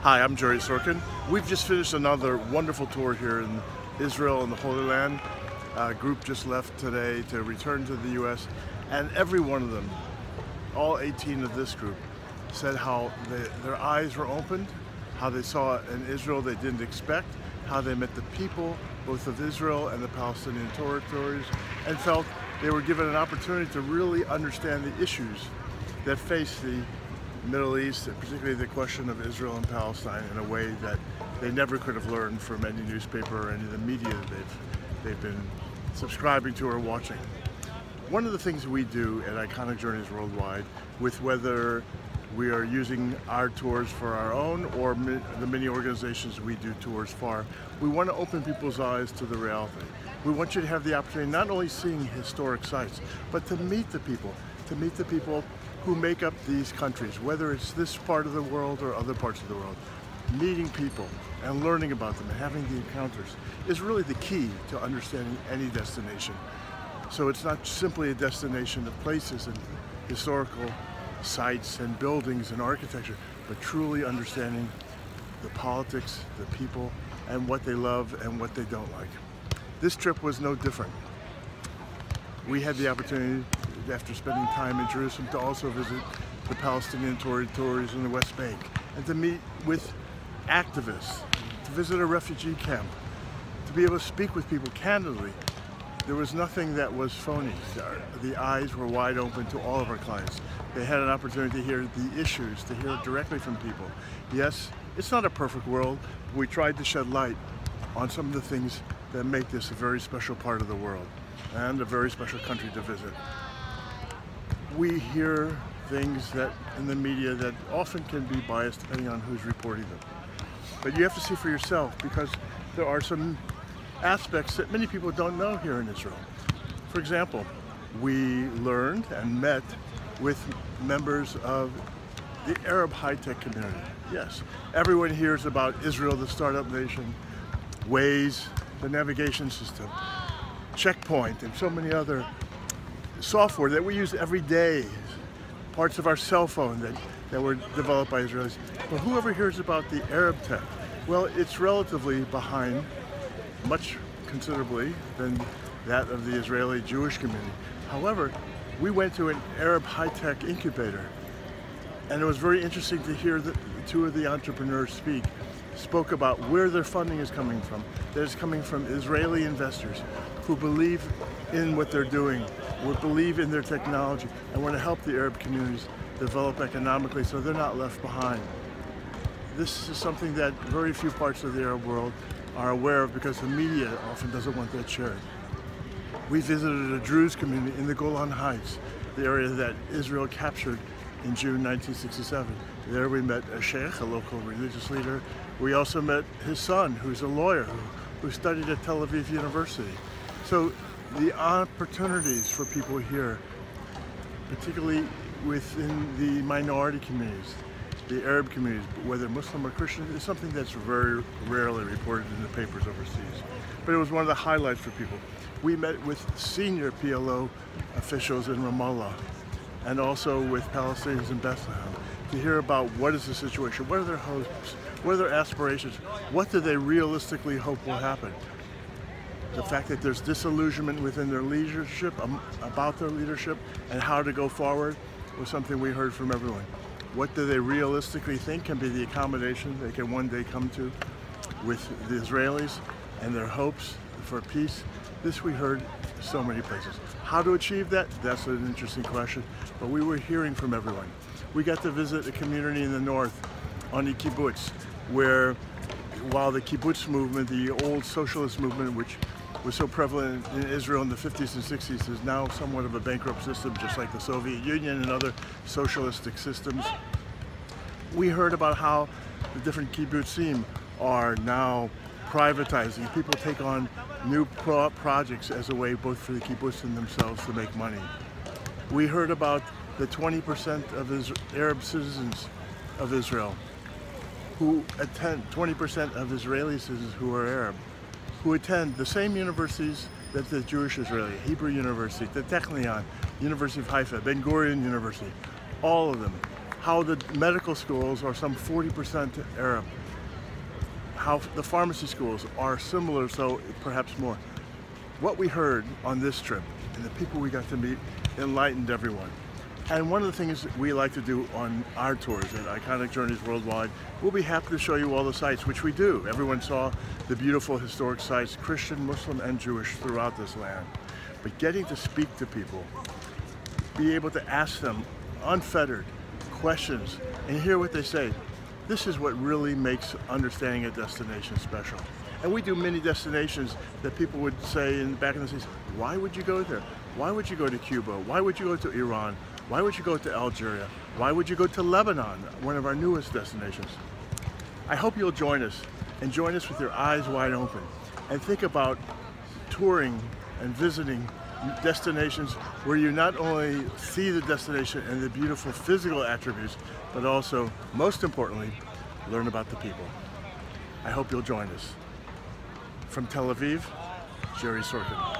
Hi, I'm Jerry Sorkin. We've just finished another wonderful tour here in Israel and the Holy Land. A group just left today to return to the U.S. and every one of them, all 18 of this group, said how their eyes were opened, how they saw an Israel they didn't expect, how they met the people, both of Israel and the Palestinian territories, and felt they were given an opportunity to really understand the issues that face the Middle East, and particularly the question of Israel and Palestine, in a way that they never could have learned from any newspaper or any of the media they've been subscribing to or watching. One of the things we do at Iconic Journeys Worldwide, with whether we are using our tours for our own or the many organizations we do tours for, we want to open people's eyes to the reality. We want you to have the opportunity not only seeing historic sites, but to meet the people who make up these countries, whether it's this part of the world or other parts of the world. Meeting people and learning about them and having the encounters is really the key to understanding any destination. So it's not simply a destination of places and historical sites and buildings and architecture, but truly understanding the politics, the people, and what they love and what they don't like. This trip was no different. We had the opportunity, after spending time in Jerusalem, to also visit the Palestinian territories in the West Bank and to meet with activists, to visit a refugee camp, to be able to speak with people candidly. There was nothing that was phony. The eyes were wide open to all of our clients. They had an opportunity to hear the issues, to hear it directly from people. Yes, it's not a perfect world. We tried to shed light on some of the things that make this a very special part of the world and a very special country to visit. We hear things that in the media that often can be biased depending on who's reporting them. But you have to see for yourself, because there are some aspects that many people don't know here in Israel. For example, we learned and met with members of the Arab high-tech community. Yes, everyone hears about Israel, the startup nation, Waze, the navigation system, Checkpoint, and so many other software that we use every day, parts of our cell phone that were developed by Israelis. But whoever hears about the Arab tech, well, it's relatively behind, much considerably, than that of the Israeli Jewish community. However, we went to an Arab high-tech incubator, and it was very interesting to hear two of the entrepreneurs spoke about where their funding is coming from. That is coming from Israeli investors who believe in what they're doing, who believe in their technology, and want to help the Arab communities develop economically so they're not left behind. This is something that very few parts of the Arab world are aware of, because the media often doesn't want that shared. We visited a Druze community in the Golan Heights, the area that Israel captured in June 1967. There we met a sheikh, a local religious leader. We also met his son, who's a lawyer, who studied at Tel Aviv University. So the opportunities for people here, particularly within the minority communities, the Arab communities, whether Muslim or Christian, is something that's very rarely reported in the papers overseas. But it was one of the highlights for people. We met with senior PLO officials in Ramallah and also with Palestinians in Bethlehem to hear about what is the situation, what are their hopes, what are their aspirations, what do they realistically hope will happen. The fact that there's disillusionment within their leadership, about their leadership, and how to go forward was something we heard from everyone. What do they realistically think can be the accommodation they can one day come to with the Israelis and their hopes for peace? This we heard so many places. How to achieve that? That's an interesting question, but we were hearing from everyone. We got to visit a community in the north on the kibbutz, where while the kibbutz movement, the old socialist movement, which was so prevalent in Israel in the 50s and 60s, is now somewhat of a bankrupt system, just like the Soviet Union and other socialistic systems. We heard about how the different kibbutzim are now privatizing. People take on new projects as a way both for the kibbutz and themselves to make money. We heard about the 20% of Arab citizens of Israel who attend, 20% of Israeli citizens who are Arab, who attend the same universities that the Jewish Israeli, Hebrew University, the Technion, University of Haifa, Ben Gurion University, all of them how the medical schools are some 40% Arab, how the pharmacy schools are similar, so perhaps more. What we heard on this trip and the people we got to meet enlightened everyone. And one of the things that we like to do on our tours at Iconic Journeys Worldwide, we'll be happy to show you all the sites, which we do. Everyone saw the beautiful historic sites, Christian, Muslim, and Jewish throughout this land. But getting to speak to people, be able to ask them unfettered questions and hear what they say, this is what really makes understanding a destination special. And we do many destinations that people would say back in the days, why would you go there? Why would you go to Cuba? Why would you go to Iran? Why would you go to Algeria? Why would you go to Lebanon, one of our newest destinations? I hope you'll join us, and join us with your eyes wide open, and think about touring and visiting destinations where you not only see the destination and the beautiful physical attributes, but also, most importantly, learn about the people. I hope you'll join us. From Tel Aviv, Jerry Sorkin.